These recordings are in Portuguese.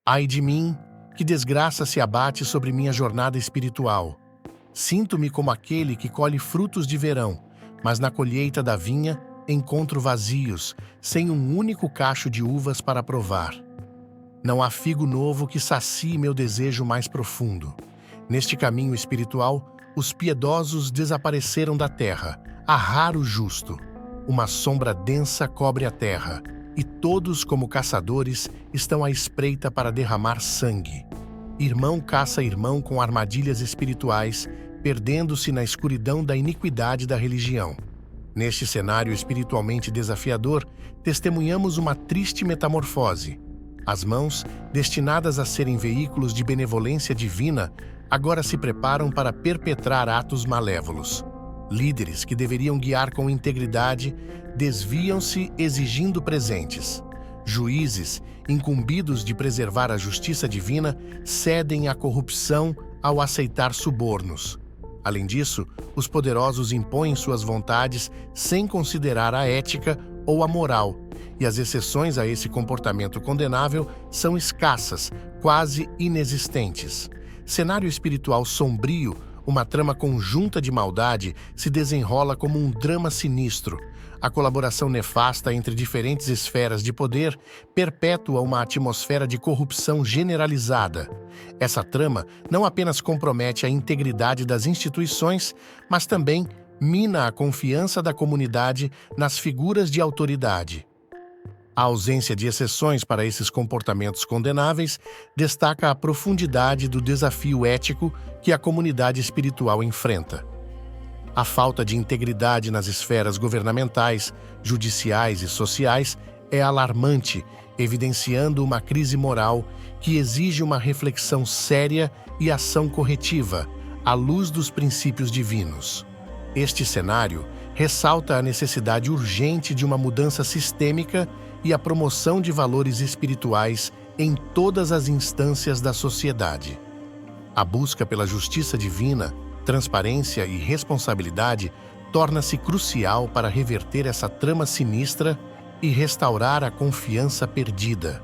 Ai de mim, que desgraça se abate sobre minha jornada espiritual. Sinto-me como aquele que colhe frutos de verão, mas na colheita da vinha encontro vazios, sem um único cacho de uvas para provar. Não há figo novo que sacie meu desejo mais profundo. Neste caminho espiritual, os piedosos desapareceram da terra, há raro justo. Uma sombra densa cobre a terra, e todos, como caçadores, estão à espreita para derramar sangue. Irmão caça irmão com armadilhas espirituais, perdendo-se na escuridão da iniquidade da religião. Neste cenário espiritualmente desafiador, testemunhamos uma triste metamorfose. As mãos, destinadas a serem veículos de benevolência divina, agora se preparam para perpetrar atos malévolos. Líderes que deveriam guiar com integridade desviam-se exigindo presentes. Juízes, incumbidos de preservar a justiça divina, cedem à corrupção ao aceitar subornos. Além disso, os poderosos impõem suas vontades sem considerar a ética ou a moral, e as exceções a esse comportamento condenável são escassas, quase inexistentes. Cenário espiritual sombrio, uma trama conjunta de maldade se desenrola como um drama sinistro. A colaboração nefasta entre diferentes esferas de poder perpetua uma atmosfera de corrupção generalizada. Essa trama não apenas compromete a integridade das instituições, mas também mina a confiança da comunidade nas figuras de autoridade. A ausência de exceções para esses comportamentos condenáveis destaca a profundidade do desafio ético que a comunidade espiritual enfrenta. A falta de integridade nas esferas governamentais, judiciais e sociais é alarmante, evidenciando uma crise moral que exige uma reflexão séria e ação corretiva, à luz dos princípios divinos. Este cenário ressalta a necessidade urgente de uma mudança sistêmica e a promoção de valores espirituais em todas as instâncias da sociedade. A busca pela justiça divina, transparência e responsabilidade torna-se crucial para reverter essa trama sinistra e restaurar a confiança perdida.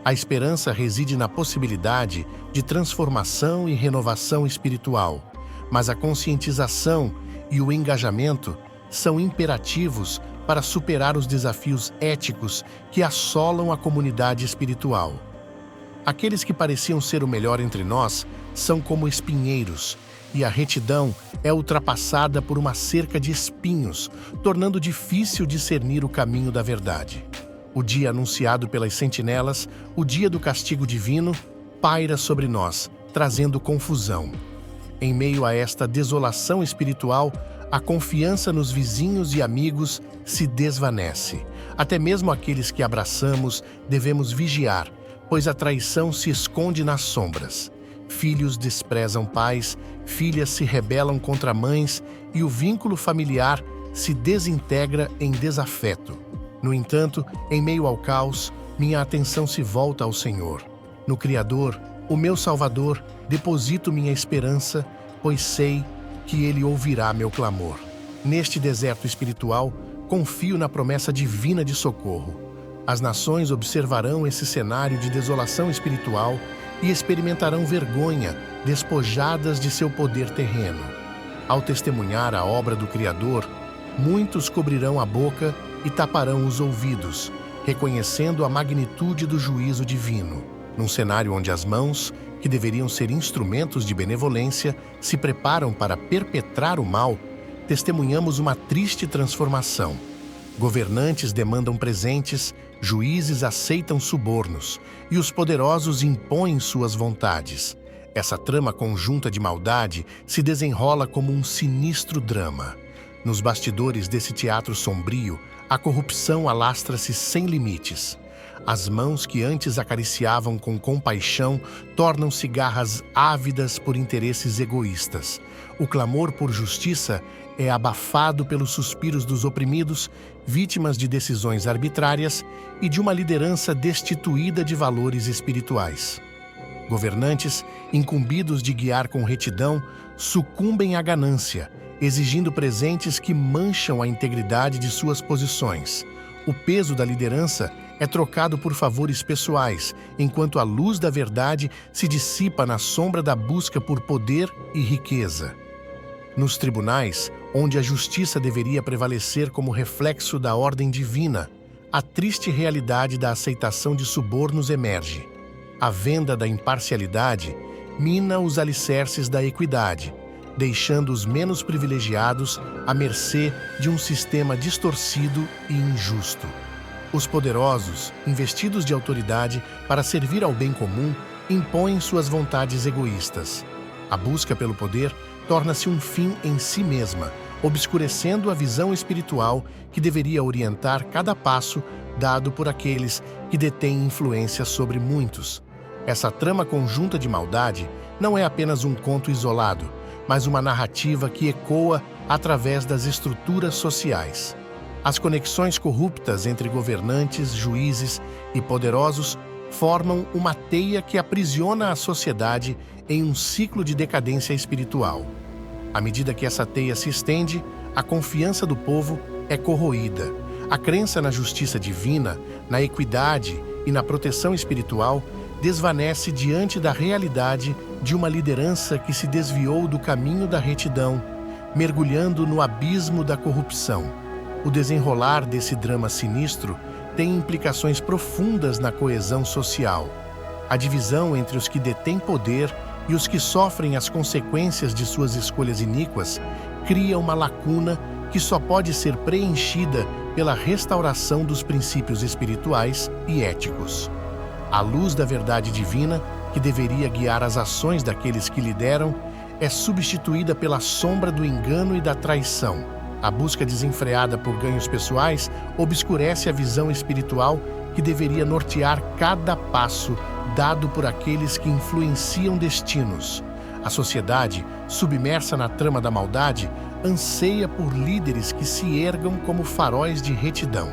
A esperança reside na possibilidade de transformação e renovação espiritual, mas a conscientização e o engajamento são imperativos para superar os desafios éticos que assolam a comunidade espiritual. Aqueles que pareciam ser o melhor entre nós são como espinheiros, e a retidão é ultrapassada por uma cerca de espinhos, tornando difícil discernir o caminho da verdade. O dia anunciado pelas sentinelas, o dia do castigo divino, paira sobre nós, trazendo confusão. Em meio a esta desolação espiritual, a confiança nos vizinhos e amigos se desvanece. Até mesmo aqueles que abraçamos devemos vigiar, pois a traição se esconde nas sombras. Filhos desprezam pais, filhas se rebelam contra mães e o vínculo familiar se desintegra em desafeto. No entanto, em meio ao caos, minha atenção se volta ao Senhor. No Criador, o meu Salvador, deposito minha esperança, pois sei que Ele ouvirá meu clamor. Neste deserto espiritual, confio na promessa divina de socorro. As nações observarão esse cenário de desolação espiritual e experimentarão vergonha, despojadas de seu poder terreno. Ao testemunhar a obra do Criador, muitos cobrirão a boca e taparão os ouvidos, reconhecendo a magnitude do juízo divino. Num cenário onde as mãos, que deveriam ser instrumentos de benevolência, se preparam para perpetrar o mal, testemunhamos uma triste transformação. Governantes demandam presentes, juízes aceitam subornos, e os poderosos impõem suas vontades. Essa trama conjunta de maldade se desenrola como um sinistro drama. Nos bastidores desse teatro sombrio, a corrupção alastra-se sem limites. As mãos que antes acariciavam com compaixão tornam-se garras ávidas por interesses egoístas. O clamor por justiça é abafado pelos suspiros dos oprimidos, vítimas de decisões arbitrárias e de uma liderança destituída de valores espirituais. Governantes, incumbidos de guiar com retidão, sucumbem à ganância, exigindo presentes que mancham a integridade de suas posições. O peso da liderança é trocado por favores pessoais, enquanto a luz da verdade se dissipa na sombra da busca por poder e riqueza. Nos tribunais, onde a justiça deveria prevalecer como reflexo da ordem divina, a triste realidade da aceitação de subornos emerge. A venda da imparcialidade mina os alicerces da equidade, deixando os menos privilegiados à mercê de um sistema distorcido e injusto. Os poderosos, investidos de autoridade para servir ao bem comum, impõem suas vontades egoístas. A busca pelo poder torna-se um fim em si mesma, obscurecendo a visão espiritual que deveria orientar cada passo dado por aqueles que detêm influência sobre muitos. Essa trama conjunta de maldade não é apenas um conto isolado, mas uma narrativa que ecoa através das estruturas sociais. As conexões corruptas entre governantes, juízes e poderosos formam uma teia que aprisiona a sociedade em um ciclo de decadência espiritual. À medida que essa teia se estende, a confiança do povo é corroída. A crença na justiça divina, na equidade e na proteção espiritual desvanece diante da realidade de uma liderança que se desviou do caminho da retidão, mergulhando no abismo da corrupção. O desenrolar desse drama sinistro tem implicações profundas na coesão social. A divisão entre os que detêm poder e os que sofrem as consequências de suas escolhas iníquas cria uma lacuna que só pode ser preenchida pela restauração dos princípios espirituais e éticos. A luz da verdade divina, que deveria guiar as ações daqueles que lideram, é substituída pela sombra do engano e da traição. A busca desenfreada por ganhos pessoais obscurece a visão espiritual que deveria nortear cada passo dado por aqueles que influenciam destinos. A sociedade, submersa na trama da maldade, anseia por líderes que se ergam como faróis de retidão.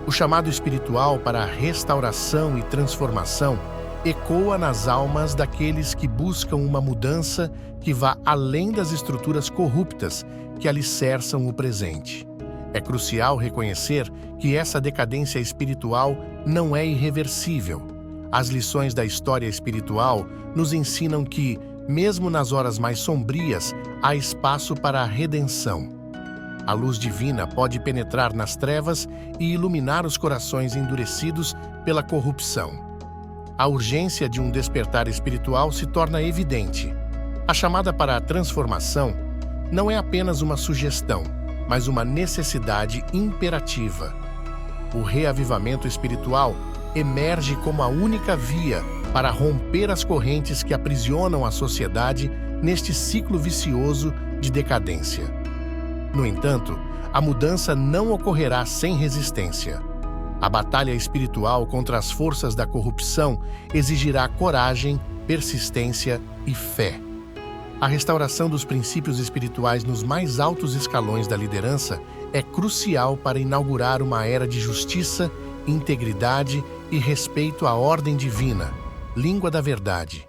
O chamado espiritual para a restauração e transformação ecoa nas almas daqueles que buscam uma mudança que vá além das estruturas corruptas que alicerçam o presente. É crucial reconhecer que essa decadência espiritual não é irreversível. As lições da história espiritual nos ensinam que, mesmo nas horas mais sombrias, há espaço para a redenção. A luz divina pode penetrar nas trevas e iluminar os corações endurecidos pela corrupção. A urgência de um despertar espiritual se torna evidente. A chamada para a transformação não é apenas uma sugestão, mas uma necessidade imperativa. O reavivamento espiritual emerge como a única via para romper as correntes que aprisionam a sociedade neste ciclo vicioso de decadência. No entanto, a mudança não ocorrerá sem resistência. A batalha espiritual contra as forças da corrupção exigirá coragem, persistência e fé. A restauração dos princípios espirituais nos mais altos escalões da liderança é crucial para inaugurar uma era de justiça, integridade e respeito à ordem divina, língua da verdade.